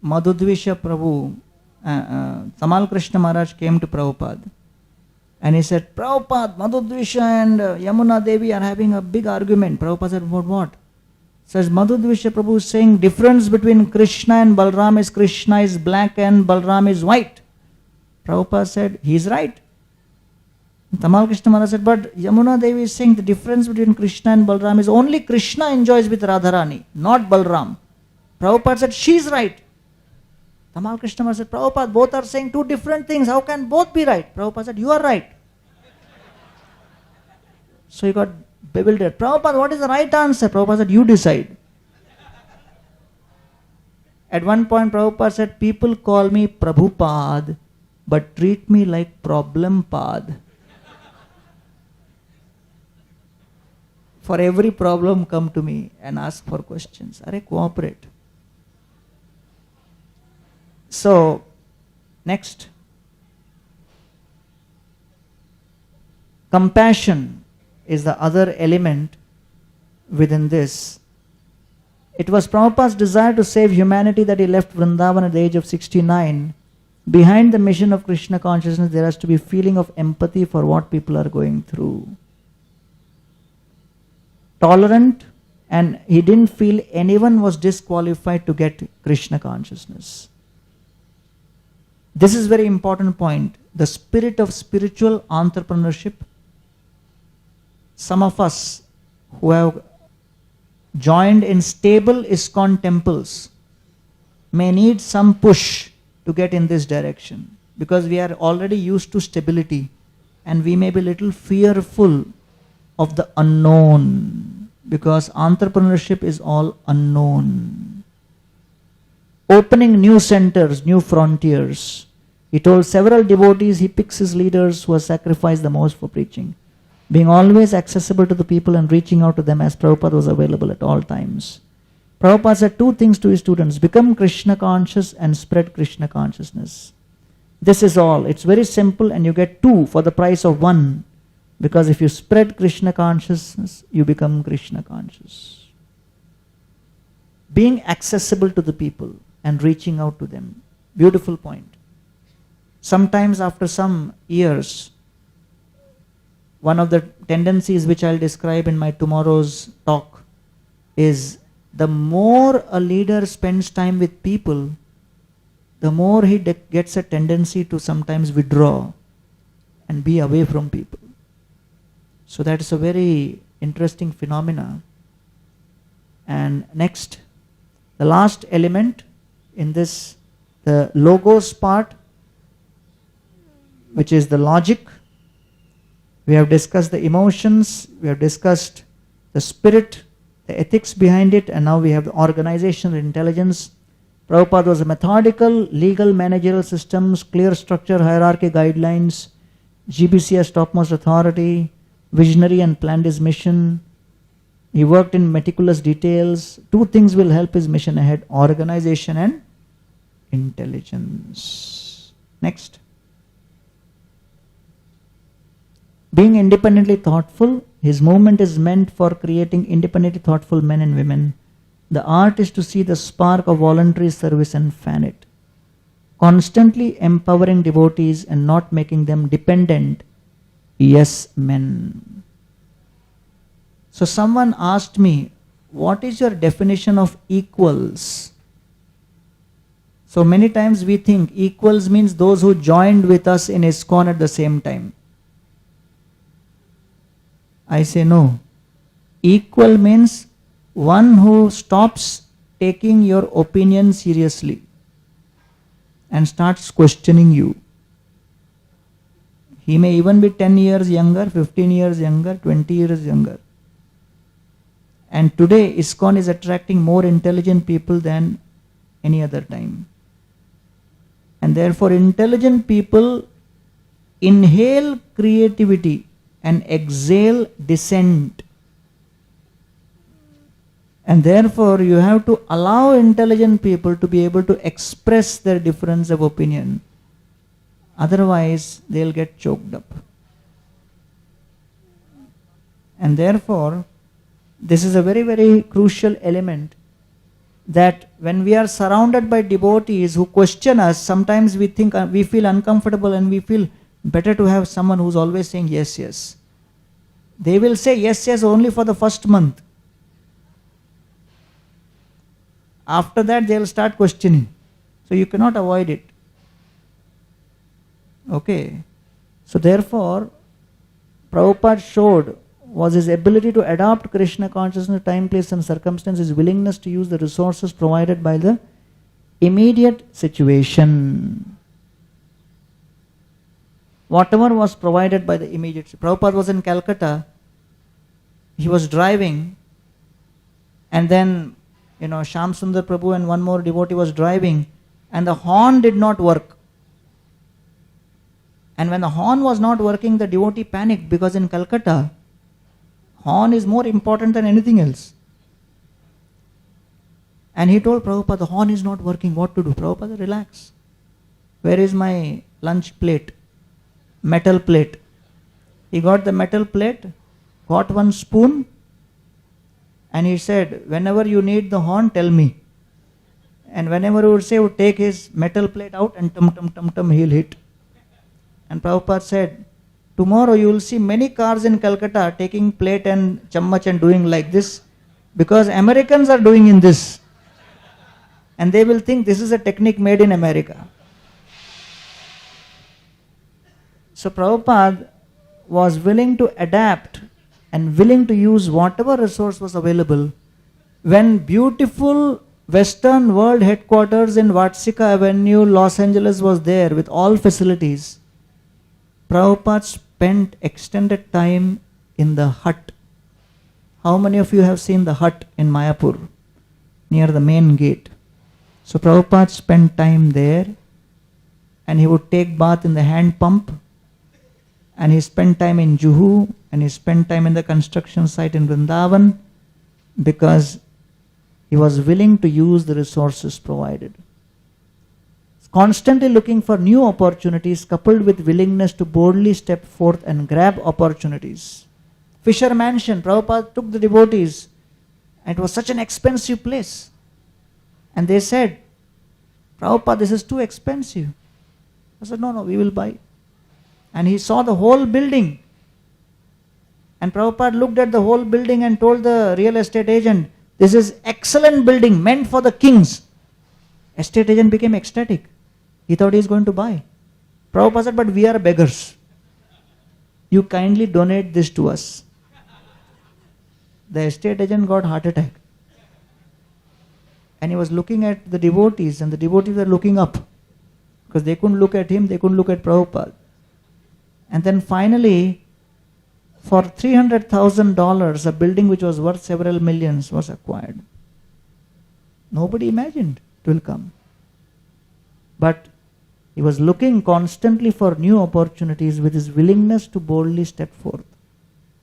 Madhudvisha Prabhu, Tamal Krishna Maharaj came to Prabhupada, and he said, Prabhupada, Madhudvisha and Yamuna Devi are having a big argument. Prabhupada said, about what? Says, Madhudvisha Prabhu is saying difference between Krishna and Balram is Krishna is black and Balram is white. Prabhupada said, he is right. Tamal Krishna Maharaj said, but Yamuna Devi is saying the difference between Krishna and Balram is only Krishna enjoys with Radharani, not Balram. Prabhupada said, she is right. Tamal Krishna Maharaj said, Prabhupada, both are saying two different things. How can both be right? Prabhupada said, you are right. So he got bewildered. Prabhupada, what is the right answer? Prabhupada said, you decide. At one point, Prabhupada said, people call me Prabhupada, but treat me like problem pad. For every problem, come to me and ask for questions. Are cooperate. So, next. Compassion is the other element within this. It was Prabhupada's desire to save humanity that he left Vrindavan at the age of 69. Behind the mission of Krishna consciousness, there has to be a feeling of empathy for what people are going through. Tolerant, and he didn't feel anyone was disqualified to get Krishna consciousness. This is very important point. The spirit of spiritual entrepreneurship. Some of us who have joined in stable ISKCON temples may need some push to get in this direction, because we are already used to stability and we may be a little fearful of the unknown, because entrepreneurship is all unknown. Opening new centers, new frontiers. He told several devotees he picks his leaders who have sacrificed the most for preaching. Being always accessible to the people and reaching out to them as Prabhupada was available at all times. Prabhupada said two things to his students: become Krishna conscious and spread Krishna consciousness. This is all. It's very simple, and you get two for the price of one. Because if you spread Krishna consciousness, you become Krishna conscious. Being accessible to the people and reaching out to them. Beautiful point. Sometimes after some years, one of the tendencies which I'll describe in my tomorrow's talk is the more a leader spends time with people, the more he gets a tendency to sometimes withdraw and be away from people. So that is a very interesting phenomena. And next, The last element in this, the logos part, which is the logic. We have discussed the emotions, we have discussed the spirit, the ethics behind it, and now we have the organizational intelligence. Prabhupada was a methodical, legal, managerial systems, clear structure, hierarchy, guidelines, GBC as topmost authority, visionary and planned his mission. He worked in meticulous details. Two things will help his mission ahead: organization and intelligence. Next. Being independently thoughtful, his movement is meant for creating independently thoughtful men and women. The art is to see the spark of voluntary service and fan it. Constantly empowering devotees and not making them dependent yes men. So someone asked me, what is your definition of equals? So many times we think equals means those who joined with us in ISKCON at the same time. I say no. Equal means one who stops taking your opinion seriously and starts questioning you. He may even be 10 years younger, 15 years younger, 20 years younger. And today ISKCON is attracting more intelligent people than any other time. And therefore intelligent people inhale creativity and exhale dissent. And therefore you have to allow intelligent people to be able to express their difference of opinion. Otherwise they'll get choked up. And therefore this is a very, very crucial element, that when we are surrounded by devotees who question us, sometimes we think, we feel uncomfortable, and we feel better to have someone who's always saying yes, yes. They will say yes, yes only for the first month. After that they'll start questioning. So you cannot avoid it. Okay. So therefore, Prabhupada showed was his ability to adapt Krishna consciousness to time, place and circumstance, his willingness to use the resources provided by the immediate situation. Whatever was provided by the immediate. Prabhupada was in Calcutta, he was driving, and then, Shyam Sundar Prabhu and one more devotee was driving, and the horn did not work. And when the horn was not working, the devotee panicked, because in Calcutta, horn is more important than anything else. And he told Prabhupada, the horn is not working, what to do? Prabhupada, relax. Where is my lunch plate? Metal plate. He got the metal plate, got one spoon, and he said, whenever you need the horn, tell me. And whenever he would say, would take his metal plate out and tum tum tum tum, he'll hit. And Prabhupada said, tomorrow you will see many cars in Calcutta taking plate and chammach and doing like this, because Americans are doing in this. And they will think this is a technique made in America. So Prabhupada was willing to adapt and willing to use whatever resource was available. When beautiful Western World headquarters in Vatsika Avenue, Los Angeles was there with all facilities, Prabhupada spent extended time in the hut. How many of you have seen the hut in Mayapur, near the main gate? So Prabhupada spent time there, and he would take bath in the hand pump, and he spent time in Juhu, and he spent time in the construction site in Vrindavan, because he was willing to use the resources provided. Constantly looking for new opportunities, coupled with willingness to boldly step forth and grab opportunities. Fisher Mansion, Prabhupada took the devotees, and it was such an expensive place. And they said, Prabhupada, this is too expensive. I said, no, we will buy. And he saw the whole building. And Prabhupada looked at the whole building and told the real estate agent, this is excellent building, meant for the kings. Estate agent became ecstatic. He thought he is going to buy. Prabhupada said, but we are beggars. You kindly donate this to us. The estate agent got heart attack. And he was looking at the devotees, and the devotees were looking up. Because they couldn't look at him, they couldn't look at Prabhupada. And then finally, for $300,000, a building which was worth several millions was acquired. Nobody imagined it will come. But he was looking constantly for new opportunities with his willingness to boldly step forth.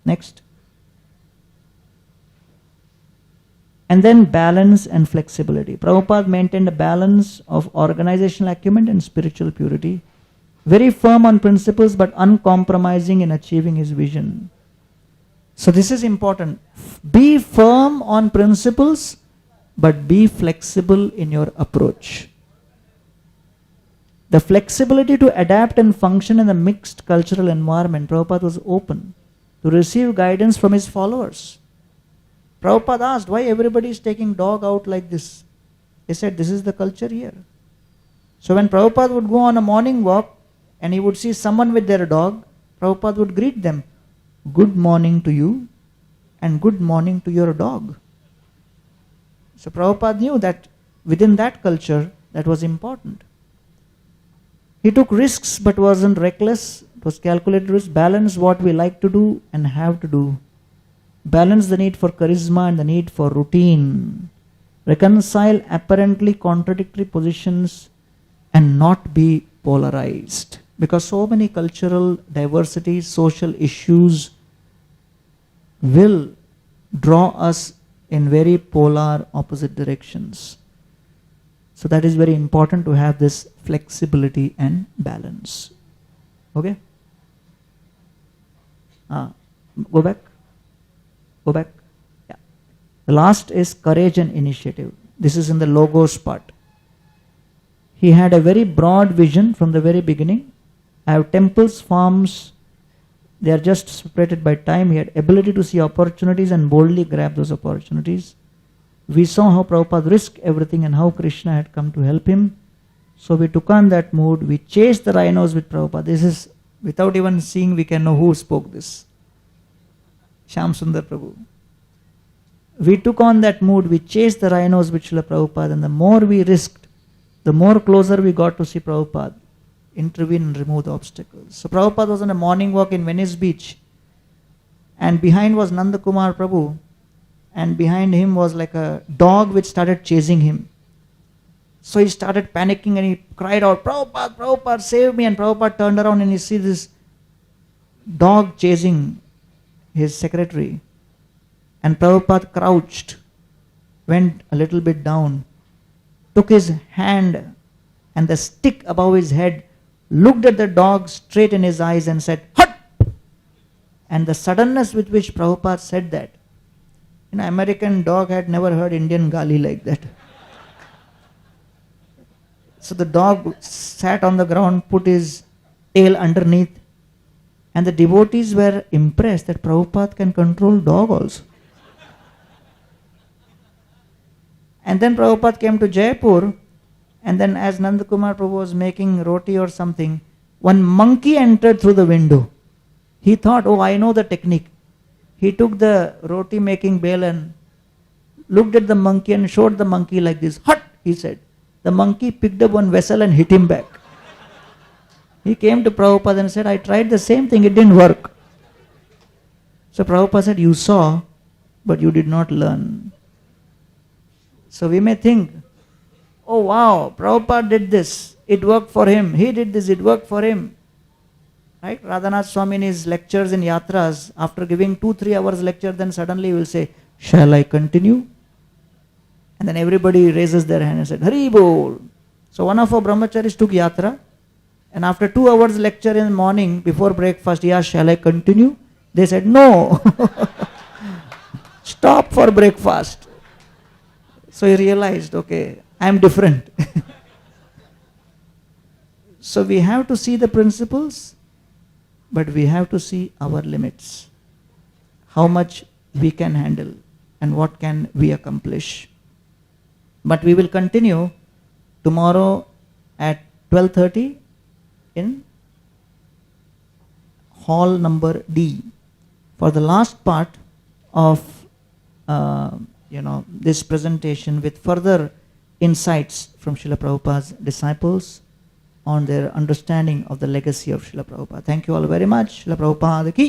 Next. And then balance and flexibility. Prabhupada maintained a balance of organizational acumen and spiritual purity. Very firm on principles but uncompromising in achieving his vision. So this is important. Be firm on principles but be flexible in your approach. The flexibility to adapt and function in a mixed cultural environment. Prabhupada was open to receive guidance from his followers. Prabhupada asked, why everybody is taking dog out like this? He said, this is the culture here. So when Prabhupada would go on a morning walk and he would see someone with their dog, Prabhupada would greet them, good morning to you and good morning to your dog. So Prabhupada knew that within that culture, that was important. He took risks but wasn't reckless. It was calculated risk. Balance what we like to do and have to do. Balance the need for charisma and the need for routine. Reconcile apparently contradictory positions and not be polarized. Because so many cultural diversities, social issues will draw us in very polar opposite directions. So that is very important to have this flexibility and balance. Okay? Go back. Go back. Yeah. The last is courage and initiative. This is in the logos part. He had a very broad vision from the very beginning. I have temples, farms, they are just separated by time. He had ability to see opportunities and boldly grab those opportunities. We saw how Prabhupada risked everything and how Krishna had come to help him. So we took on that mood. We chased the rhinos with Prabhupada. This is, without even seeing, we can know who spoke this. Shyam Sundar Prabhu. We took on that mood. We chased the rhinos with Srila Prabhupada. And the more we risked, the more closer we got to see Prabhupada intervene and remove the obstacles. So Prabhupada was on a morning walk in Venice Beach. And behind was Nanda Kumar Prabhu. And behind him was like a dog which started chasing him. So he started panicking and he cried out, Prabhupada, Prabhupada, save me. And Prabhupada turned around and he see this dog chasing his secretary. And Prabhupada crouched, went a little bit down, took his hand and the stick above his head, looked at the dog straight in his eyes and said, Hut! And the suddenness with which Prabhupada said that, an American dog had never heard Indian gali like that. So the dog sat on the ground, put his tail underneath, and the devotees were impressed that Prabhupada can control dog also. And then Prabhupada came to Jaipur, and then as Nanda Kumar Prabhu was making roti or something, one monkey entered through the window. He thought, oh, I know the technique. He took the roti making bale and looked at the monkey and showed the monkey like this. Hut, he said. The monkey picked up one vessel and hit him back. He came to Prabhupada and said, I tried the same thing, it didn't work. So Prabhupada said, you saw, but you did not learn. So we may think, oh wow, Prabhupada did this, it worked for him. He did this, it worked for him. Right? Radhanath Swami in his lectures in Yatras, after giving 2-3 hours lecture, then suddenly he will say, shall I continue? And then everybody raises their hand and said, Hari Bol. So one of our brahmacharis took Yatra, and after 2 hours lecture in the morning, before breakfast, he asked, shall I continue? They said, no. Stop for breakfast. So he realized, okay, I am different. So we have to see the principles, but we have to see our limits. How much we can handle and what can we accomplish. But we will continue tomorrow at 12:30 in hall number D for the last part of this presentation with further insights from Srila Prabhupada's disciples on their understanding of the legacy of Srila Prabhupada. Thank you all very much. Srila Prabhupada ki